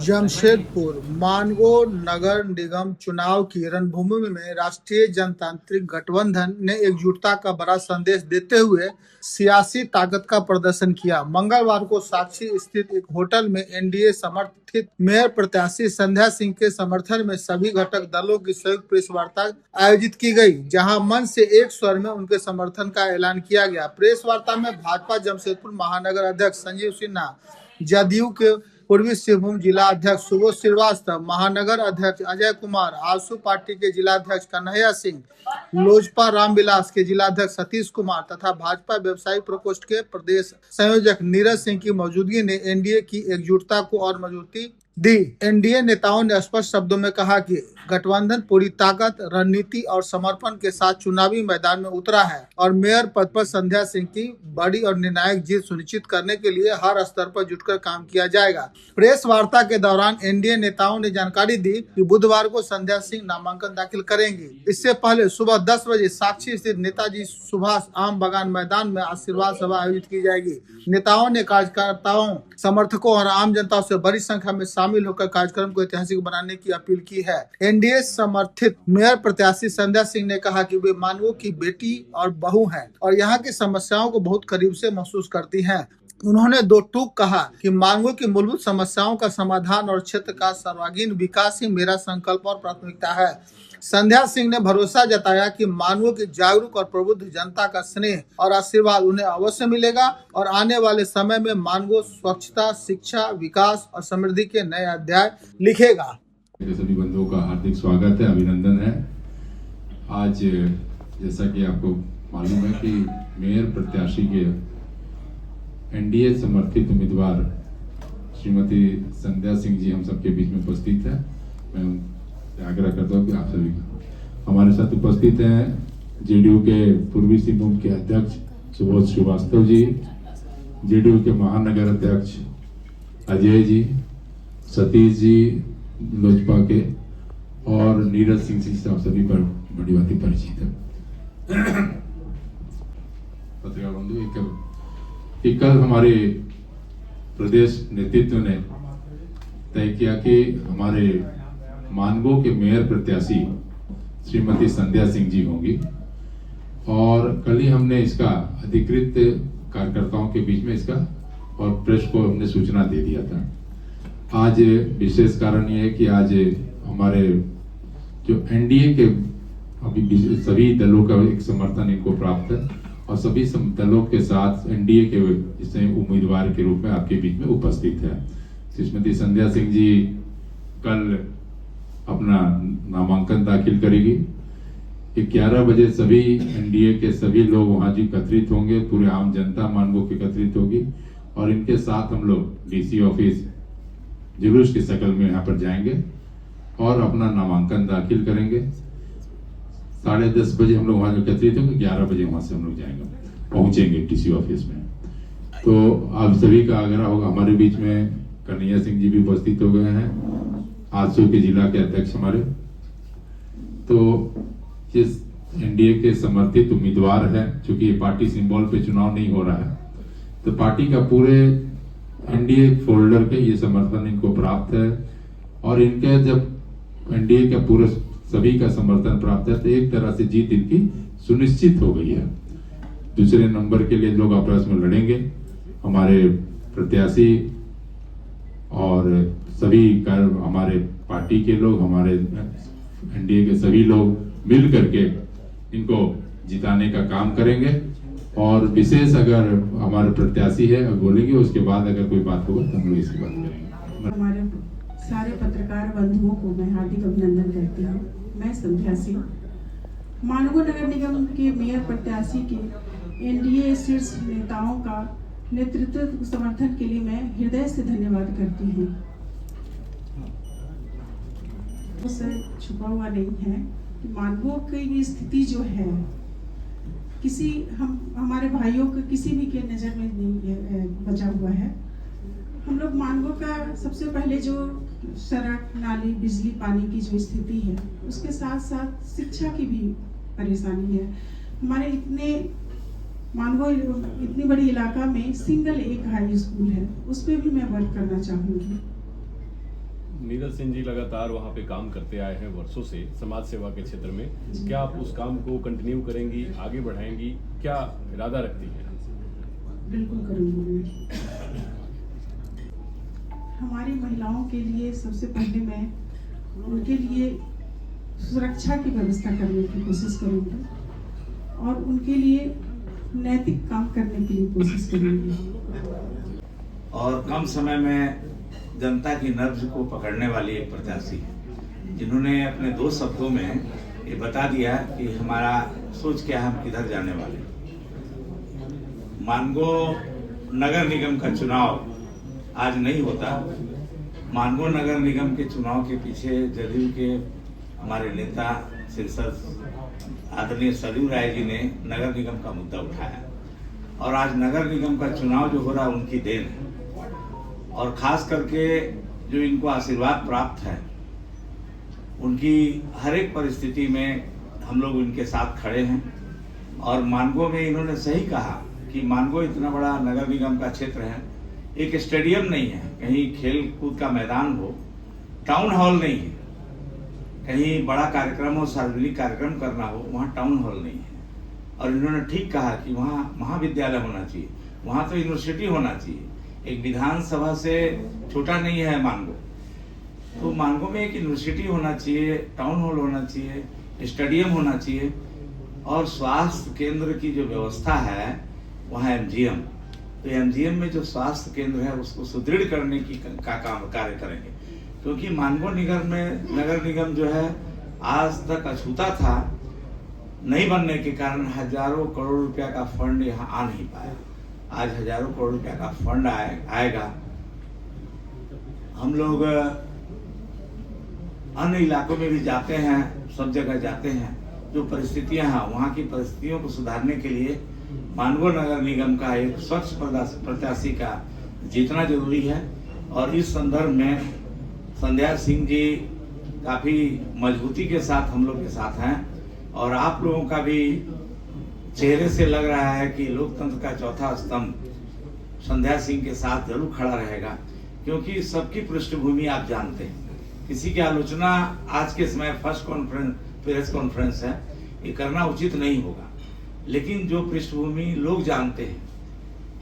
जमशेदपुर मानगो नगर निगम चुनाव की रणभूमि में राष्ट्रीय जनतांत्रिक गठबंधन ने एकजुटता का बड़ा संदेश देते हुए सियासी ताकत का प्रदर्शन किया। मंगलवार को साक्षी स्थित एक होटल में एनडीए समर्थित मेयर प्रत्याशी संध्या सिंह के समर्थन में सभी घटक दलों की संयुक्त प्रेस वार्ता आयोजित की गई, जहां मंच से एक स्वर में उनके समर्थन का ऐलान किया गया। प्रेस वार्ता में भाजपा जमशेदपुर महानगर अध्यक्ष संजीव सिन्हा, जदयू के पूर्वी सिंहभूम जिला अध्यक्ष सुबोध श्रीवास्तव, महानगर अध्यक्ष अजय कुमार, आजसू पार्टी के जिला अध्यक्ष कन्हैया सिंह, लोजपा रामविलास के जिला अध्यक्ष सतीश कुमार तथा भाजपा व्यवसायी प्रकोष्ठ के प्रदेश संयोजक नीरज सिंह की मौजूदगी ने एनडीए की एकजुटता को और मजबूती दी। एनडीए नेताओं ने स्पष्ट शब्दों में कहा कि गठबंधन पूरी ताकत, रणनीति और समर्पण के साथ चुनावी मैदान में उतरा है और मेयर पद पर संध्या सिंह की बड़ी और निर्णायक जीत सुनिश्चित करने के लिए हर स्तर पर जुटकर काम किया जाएगा। प्रेस वार्ता के दौरान एनडीए नेताओं ने जानकारी दी कि बुधवार को संध्या सिंह नामांकन दाखिल करेंगी। इससे पहले सुबह 10 बजे साक्षी स्थित नेताजी सुभाष आम बागान मैदान में आशीर्वाद सभा आयोजित की जाएगी। नेताओं ने कार्यकर्ताओं, समर्थकों और आम जनता से बड़ी संख्या में शामिल होकर कार्यक्रम को ऐतिहासिक बनाने की अपील की है। एनडीए समर्थित मेयर प्रत्याशी संध्या सिंह ने कहा कि वे मानगो की बेटी और बहू हैं और यहाँ की समस्याओं को बहुत करीब से महसूस करती हैं। उन्होंने दो टूक कहा कि मांगों की मूलभूत समस्याओं का समाधान और क्षेत्र का सर्वांगीण विकास ही मेरा संकल्प और प्राथमिकता है। संध्या सिंह ने भरोसा जताया कि मानवों की जागरूक और प्रबुद्ध जनता का स्नेह और आशीर्वाद उन्हें अवश्य मिलेगा और आने वाले समय में मानगो स्वच्छता, शिक्षा, विकास और समृद्धि के नए अध्याय लिखेगा। सभी बंधुओं का हार्दिक स्वागत है, अभिनंदन है। आज जैसा कि आपको मालूम है कि मेयर प्रत्याशी के एनडीए समर्थित उम्मीदवार श्रीमती संध्या सिंह जी हम सबके बीच में उपस्थित है। मैं उनसे आग्रह करता हूँ कि आप सभी हमारे साथ उपस्थित हैं जेडीयू के पूर्वी सिंहभूम के अध्यक्ष सुबोध श्रीवास्तव जी, जेडीयू के महानगर अध्यक्ष अजय जी, सतीश जी लोजपा के, और नीरज सिंह जी साहब सभी पर बड़ी बातें परिचित है। पत्रकार बंधु, कल हमारे प्रदेश नेतृत्व ने तय किया कि हमारे मानगो के मेयर प्रत्याशी श्रीमती संध्या सिंह जी होंगी और कल ही हमने इसका अधिकृत कार्यकर्ताओं के बीच में इसका और प्रेस को हमने सूचना दे दिया था। आज विशेष कारण ये है कि आज हमारे जो एनडीए के अभी सभी दलों का एक समर्थन इनको प्राप्त है और सभी दलों के साथ एनडीए के जिससे उम्मीदवार के रूप में आपके बीच में उपस्थित है। श्रीमती संध्या सिंह जी कल अपना नामांकन दाखिल करेगी। 11 बजे सभी एनडीए के सभी लोग वहां जी एकत्रित होंगे, पूरे आम जनता मानगो की एकत्रित होगी और इनके साथ हम लोग डीसी ऑफिस जुलूस की शक्ल में यहाँ पर जाएंगे और अपना नामांकन दाखिल करेंगे। 10:30 बजे हम लोग वहाँ एकत्रित होंगे, 11 बजे वहाँ से हम लोग जाएंगे, पहुँचेंगे डीसी ऑफिस में। तो आप सभी का आग्रह होगा। हमारे बीच में कन्हैया सिंह जी भी उपस्थित हो गए हैं, आजसू के जिला के अध्यक्ष हमारे। तो जिस एनडीए के समर्थित उम्मीदवार है, चूंकि ये पार्टी सिंबल पे चुनाव नहीं हो रहा है, तो पार्टी का पूरे एनडीए फोल्डर के ये समर्थन इनको प्राप्त है और इनके जब एनडीए का पूरे सभी का समर्थन प्राप्त है तो एक तरह से जीत इनकी सुनिश्चित हो गई है। दूसरे नंबर के लिए लोग आपस में लड़ेंगे, हमारे प्रत्याशी और सभी हमारे पार्टी के लोग, हमारे एनडीए के सभी लोग मिल करके इनको जिताने का काम करेंगे और विशेष अगर हमारे प्रत्याशी है बोलेंगे, उसके बाद अगर कोई बात होगा तो हम लोग इसकी बात करेंगे। हमारे सारे पत्रकार बंधुओं को मैं हार्दिक अभिनंदन करती हूँ। मैं संध्या सिंह मानगो नगर निगम के मेयर प्रत्याशी के एनडीए शीर्ष नेताओं का नेतृत्व समर्थन के लिए मैं हृदय से धन्यवाद करती हूँ। उससे छुपा हुआ नहीं है कि मानगो की स्थिति जो है हमारे भाइयों को किसी भी के नज़र में नहीं बचा हुआ है। हम लोग मानगो का सबसे पहले जो सड़क, नाली, बिजली, पानी की जो स्थिति है, उसके साथ साथ शिक्षा की भी परेशानी है। हमारे मानगो इतनी बड़ी इलाका में सिंगल एक हाई स्कूल है, उस पर भी मैं वर्क करना चाहूँगी। नीरज सिंह जी लगातार वहाँ पे काम करते आए हैं वर्षों से समाज सेवा के क्षेत्र में। क्या आप उस काम को कंटिन्यू करेंगी, आगे बढ़ाएंगी, क्या इरादा रखती हैं? बिल्कुल करूँगी मैं। हमारी महिलाओं के लिए सबसे पहले मैं उनके लिए सुरक्षा की व्यवस्था करने की कोशिश करूँगी और उनके लिए नैतिक काम करने के लिए कोशिश करूँगी। और कम समय में जनता की नब्ज को पकड़ने वाली एक प्रत्याशी है, जिन्होंने अपने 2 शब्दों में ये बता दिया कि हमारा सोच क्या है, हम किधर जाने वाले। मानगो नगर निगम का चुनाव आज नहीं होता। मानगो नगर निगम के चुनाव के पीछे जदयू के हमारे नेता सांसद आदरणीय सरयू राय जी ने नगर निगम का मुद्दा उठाया और आज नगर निगम का चुनाव जो हो रहा है उनकी देन है। और खास करके जो इनको आशीर्वाद प्राप्त है, उनकी हर एक परिस्थिति में हम लोग उनके साथ खड़े हैं। और मानगो में इन्होंने सही कहा कि मानगो इतना बड़ा नगर निगम का क्षेत्र है, एक स्टेडियम नहीं है, कहीं खेल कूद का मैदान हो, टाउन हॉल नहीं है, कहीं बड़ा कार्यक्रम हो, सार्वजनिक कार्यक्रम करना हो, वहाँ टाउन हॉल नहीं है। और इन्होंने ठीक कहा कि वहाँ महाविद्यालय होना चाहिए, वहाँ तो यूनिवर्सिटी होना चाहिए। एक विधानसभा से छोटा नहीं है मानगो, तो मानगो में एक यूनिवर्सिटी होना चाहिए, टाउन हॉल होना चाहिए, स्टेडियम होना चाहिए और स्वास्थ्य केंद्र की जो व्यवस्था है वहाँ एमजीएम, तो एमजीएम में जो स्वास्थ्य केंद्र है उसको सुदृढ़ करने की काम कार्य करेंगे। क्योंकि मानगो नगर निगम जो है आज तक अछूता था, नहीं बनने के कारण हजारों करोड़ रुपया का फंड यहाँ आ नहीं पाया। आज हजारों करोड़ रुपया का फंड आएगा। हम लोग अन्य इलाकों में भी जाते हैं, सब जगह जाते हैं, जो परिस्थितियां हैं वहाँ की परिस्थितियों को सुधारने के लिए मानगो नगर निगम का एक स्वच्छ प्रत्याशी का जीतना जरूरी है। और इस संदर्भ में संध्या सिंह जी काफी मजबूती के साथ हम लोग के साथ हैं और आप लोगों का भी चेहरे से लग रहा है कि लोकतंत्र का चौथा स्तंभ संध्या सिंह के साथ जरूर खड़ा रहेगा। क्योंकि सबकी पृष्ठभूमि आप जानते हैं, किसी की आलोचना आज के समय फर्स्ट प्रेस कॉन्फ्रेंस है, ये करना उचित नहीं होगा, लेकिन जो पृष्ठभूमि लोग जानते हैं,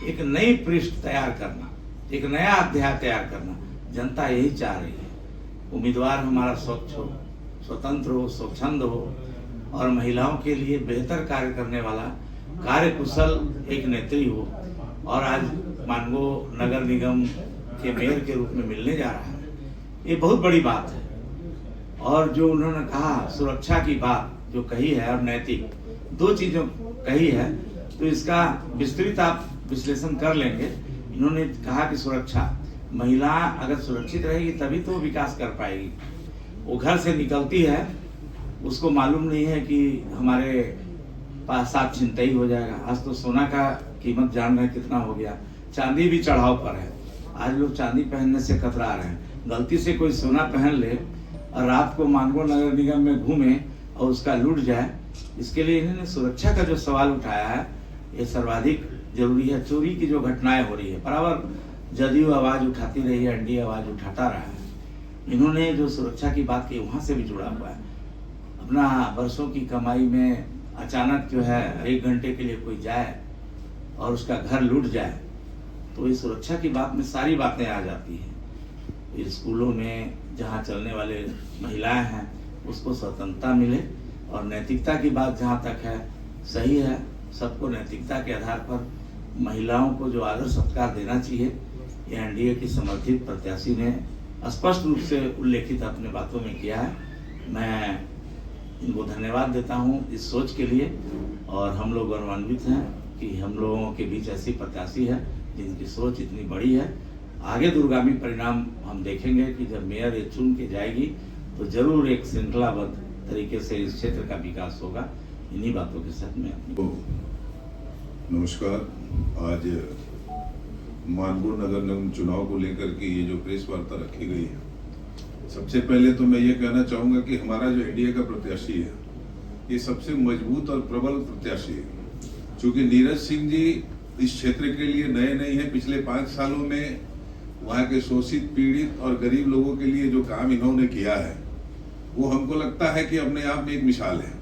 एक नई पृष्ठ तैयार करना, एक नया अध्याय तैयार करना, जनता यही चाह रही है। उम्मीदवार हमारा स्वच्छ हो, स्वतंत्र हो, स्वच्छंद हो और महिलाओं के लिए बेहतर कार्य करने वाला कार्यकुशल एक नेत्री हो। और आज मानगो नगर निगम के मेयर के रूप में मिलने जा रहा है, ये बहुत बड़ी बात है। और जो उन्होंने कहा सुरक्षा की बात जो कही है और नैतिक, 2 चीजों कही है, तो इसका विस्तृत आप विश्लेषण कर लेंगे। इन्होंने कहा कि सुरक्षा, महिला अगर सुरक्षित रहेगी तभी तो विकास कर पाएगी। वो घर से निकलती है, उसको मालूम नहीं है कि हमारे पास साथ छिनतई हो जाएगा। आज तो सोना का कीमत जान रहे कितना हो गया, चांदी भी चढ़ाव पर है। आज लोग चांदी पहनने से कतरा रहे हैं। गलती से कोई सोना पहन ले और रात को मानगो नगर निगम में घूमे और उसका लूट जाए, इसके लिए इन्होंने सुरक्षा का जो सवाल उठाया है ये सर्वाधिक जरूरी है। चोरी की जो घटनाएं हो रही है, बराबर जदयू आवाज उठाती रही है, एनडीए आवाज उठाता रहा है। इन्होंने जो सुरक्षा की बात की वहां से भी जुड़ा हुआ है। अपना बरसों की कमाई में अचानक जो है 1 घंटे के लिए कोई जाए और उसका घर लूट जाए, तो इस सुरक्षा की बात में सारी बातें आ जाती हैं। स्कूलों में जहाँ चलने वाले महिलाएं हैं उसको स्वतंत्रता मिले और नैतिकता की बात जहाँ तक है सही है, सबको नैतिकता के आधार पर महिलाओं को जो आदर सत्कार देना चाहिए, ये एनडीए की समर्थित प्रत्याशी ने स्पष्ट रूप से उल्लेखित अपने बातों में किया है। मैं इनको धन्यवाद देता हूँ इस सोच के लिए और हम लोग गौरवान्वित हैं कि हम लोगों के बीच ऐसी प्रत्याशी है जिनकी सोच इतनी बड़ी है। आगे दूरगामी परिणाम हम देखेंगे कि जब मेयर ये चुन के जाएगी तो जरूर एक श्रृंखलाबद्ध तरीके से इस क्षेत्र का विकास होगा। इन्हीं बातों के साथ में नमस्कार। आज मानगो नगर निगम चुनाव को लेकर के ये जो प्रेस वार्ता रखी गई है, सबसे पहले तो मैं ये कहना चाहूँगा कि हमारा जो एनडीए का प्रत्याशी है ये सबसे मजबूत और प्रबल प्रत्याशी है। चूँकि नीरज सिंह जी इस क्षेत्र के लिए नए नहीं हैं, पिछले 5 सालों में वहाँ के शोषित, पीड़ित और गरीब लोगों के लिए जो काम इन्होंने किया है वो हमको लगता है कि अपने आप में एक मिसाल है।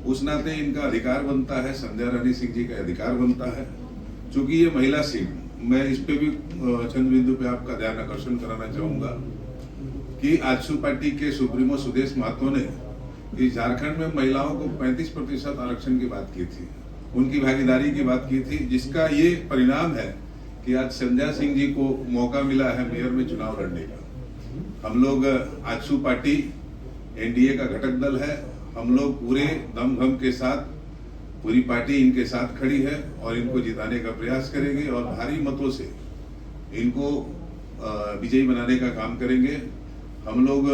उस नाते इनका अधिकार बनता है, संध्या रानी सिंह जी का अधिकार बनता है। चूंकि ये महिला सीट, मैं इस पे भी चंद बिंदु पे आपका ध्यान आकर्षण कराना चाहूंगा कि आजसू पार्टी के सुप्रीमो सुदेश महतो ने कि झारखंड में महिलाओं को 35% आरक्षण की बात की थी, उनकी भागीदारी की बात की थी, जिसका ये परिणाम है कि आज संध्या सिंह जी को मौका मिला है मेयर में चुनाव लड़ने का। हम लोग आजसू पार्टी एनडीए का घटक दल है, हम लोग पूरे दमखम के साथ, पूरी पार्टी इनके साथ खड़ी है और इनको जिताने का प्रयास करेंगे और भारी मतों से इनको विजयी बनाने का काम करेंगे। हम लोग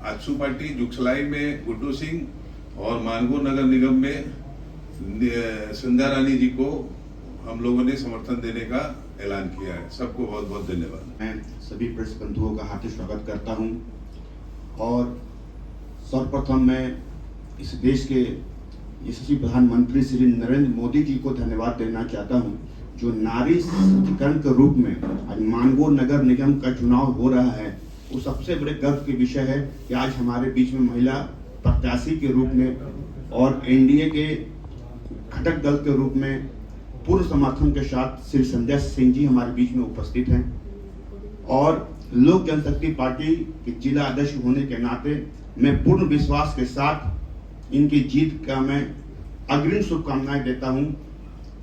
आजसू पार्टी जुगसलाई में गुड्डू सिंह और मानगो नगर निगम में संध्या रानी जी को हम लोगों ने समर्थन देने का ऐलान किया है। सबको बहुत बहुत धन्यवाद। मैं सभी प्रेस बंधुओं का हार्दिक स्वागत करता हूं और सर्वप्रथम मैं इस देश के यशस्वी प्रधानमंत्री श्री नरेंद्र मोदी जी को धन्यवाद देना चाहता हूं, जो नारी सशक्तिकरण के रूप में आज मानगो नगर निगम का चुनाव हो रहा है। वो सबसे बड़े गर्व के विषय है कि आज हमारे बीच में महिला प्रत्याशी के रूप में और एनडीए के घटक दल के रूप में पूर्ण समर्थन के साथ श्री संध्या सिंह जी हमारे बीच में उपस्थित हैं और लोक जनशक्ति पार्टी के जिला अध्यक्ष होने के नाते मैं पूर्ण विश्वास के साथ इनकी जीत का मैं अग्रिम शुभकामनाएं देता हूं।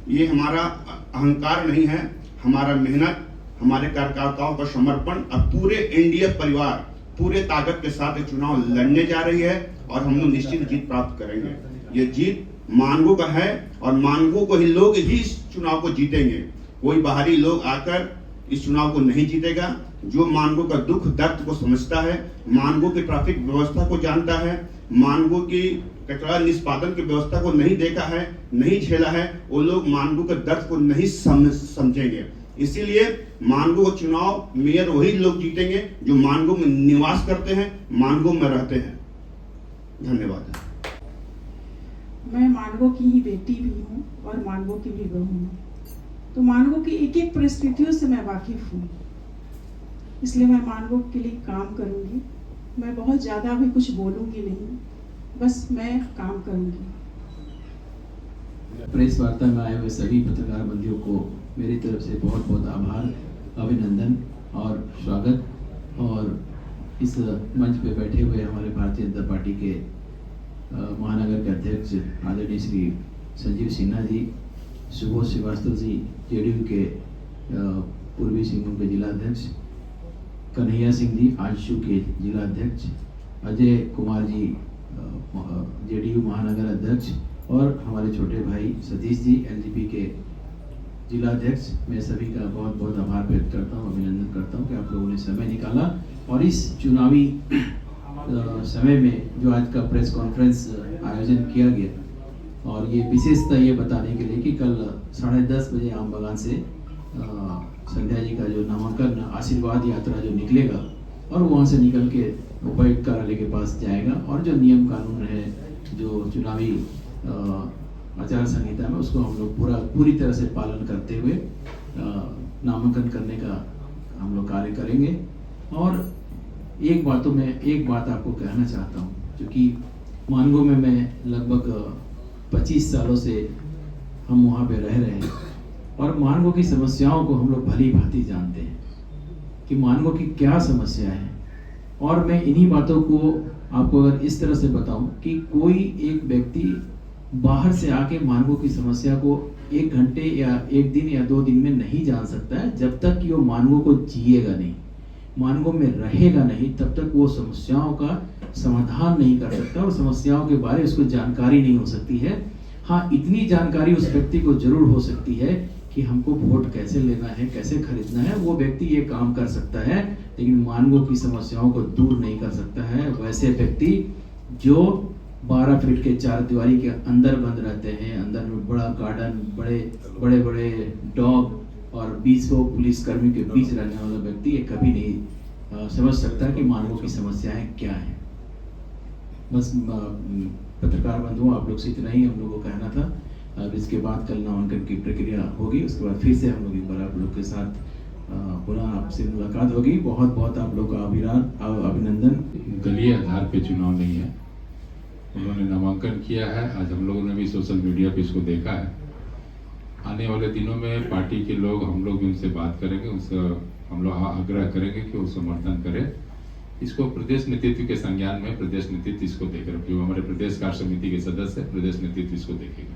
ये हमारा अहंकार नहीं है, हमारा मेहनत, हमारे कार्यकर्ताओं का समर्पण और पूरे एनडीए परिवार पूरे ताकत के साथ चुनाव लड़ने जा रही है और हम लोग निश्चित जीत प्राप्त करेंगे। ये जीत मानगो का है और मानगो को ही लोग ही इस चुनाव को जीतेंगे। कोई बाहरी लोग आकर इस चुनाव को नहीं जीतेगा। जो मानगो का दुख दर्द को समझता है, मानगो की ट्रैफिक व्यवस्था को जानता है, मानगो की कचरा निष्पादन की व्यवस्था को नहीं देखा है, नहीं झेला है, वो लोग मानगो के दर्द को नहीं समझेंगे। इसीलिए मानगो का चुनाव मेयर वही लोग जीतेंगे जो मानगो में निवास करते हैं, मानगो में रहते हैं। धन्यवाद। मैं मानगो की ही बेटी भी हूँ और मानगो की भी बहू हूँ, तो मानगो की एक एक परिस्थितियों से मैं वाकिफ हूँ, इसलिए मैं मानगो के लिए काम करूँगी। मैं बहुत ज़्यादा भी कुछ बोलूँगी नहीं, बस मैं काम करूँगी। प्रेस वार्ता में आए हुए सभी पत्रकार बंधुओं को मेरी तरफ से बहुत बहुत आभार, अभिनंदन और स्वागत। और इस मंच पे बैठे हुए हमारे भारतीय जनता पार्टी के महानगर के अध्यक्ष आदरणीय श्री संजीव सिन्हा जी, सुबोध श्रीवास्तव जी जेडीयू के पूर्वी सिंहभूम के जिला अध्यक्ष, कन्हैया सिंह जी आजसू के जिला अध्यक्ष, अजय कुमार जी जेडीयू महानगर अध्यक्ष और हमारे छोटे भाई सतीश जी एलजीपी के जिला अध्यक्ष। मैं सभी का बहुत बहुत आभार व्यक्त करता हूँ, अभिनंदन करता हूँ कि आप लोगों ने समय निकाला और इस चुनावी समय में जो आज का प्रेस कॉन्फ्रेंस आयोजन किया गया और ये विशेषता ये बताने के लिए कि कल 10:30 बजे आम बागान से संध्या जी का जो नामांकन आशीर्वाद यात्रा जो निकलेगा और वहाँ से निकल के उपायुक्त कार्यालय के पास जाएगा और जो नियम कानून है, जो चुनावी आचार संहिता में, उसको हम लोग पूरी तरह से पालन करते हुए नामांकन करने का हम लोग कार्य करेंगे। और एक बात आपको कहना चाहता हूँ, क्योंकि मानगो में मैं लगभग 25 सालों से हम वहाँ पे रह रहे हैं और मानगो की समस्याओं को हम लोग भली भांति जानते हैं कि मानगो की क्या समस्या है। और मैं इन्हीं बातों को आपको अगर इस तरह से बताऊं कि कोई एक व्यक्ति बाहर से आके मानगो की समस्या को 1 घंटे या 1 दिन या 2 दिन में नहीं जान सकता है, जब तक कि वो मानगो को जिएगा नहीं, मानगो में रहेगा नहीं, तब तक वो समस्याओं का समाधान नहीं कर सकता और समस्याओं के बारे में उसको जानकारी नहीं हो सकती है। हाँ, इतनी जानकारी उस व्यक्ति को जरूर हो सकती है कि हमको वोट कैसे लेना है, कैसे खरीदना है, वो व्यक्ति ये काम कर सकता है, लेकिन मानगो की समस्याओं को दूर नहीं कर सकता है वैसे व्यक्ति जो 12 फीट के 4 दीवारी के अंदर बंद रहते हैं, अंदर में बड़ा गार्डन, बड़े बड़े डॉग और 20 पुलिस कर्मी के बीच रहने वाला व्यक्ति ये कभी नहीं समझ सकता कि मानवों की समस्याएं क्या हैं। बस पत्रकार बंधुओं, आप लोग से इतना ही हम लोग को कहना था। अब इसके बाद कल नामांकन की प्रक्रिया होगी, उसके बाद फिर से हम लोग एक बार आप लोग के साथ पुनः आपसे मुलाकात होगी। बहुत बहुत आप लोग का अभिनंदन। दलीय आधार पे चुनाव नहीं है, उन्होंने नामांकन किया है। आज हम लोगों ने भी सोशल मीडिया पे इसको देखा है। आने वाले दिनों में पार्टी के लोग, हम लोग भी उनसे बात करेंगे, उनसे हम लोग आग्रह करेंगे कि वो समर्थन करें। इसको प्रदेश नेतृत्व के संज्ञान में प्रदेश नेतृत्व इसको देख रहे, जो हमारे प्रदेश कार्य समिति के सदस्य है, प्रदेश नेतृत्व इसको देखेगा।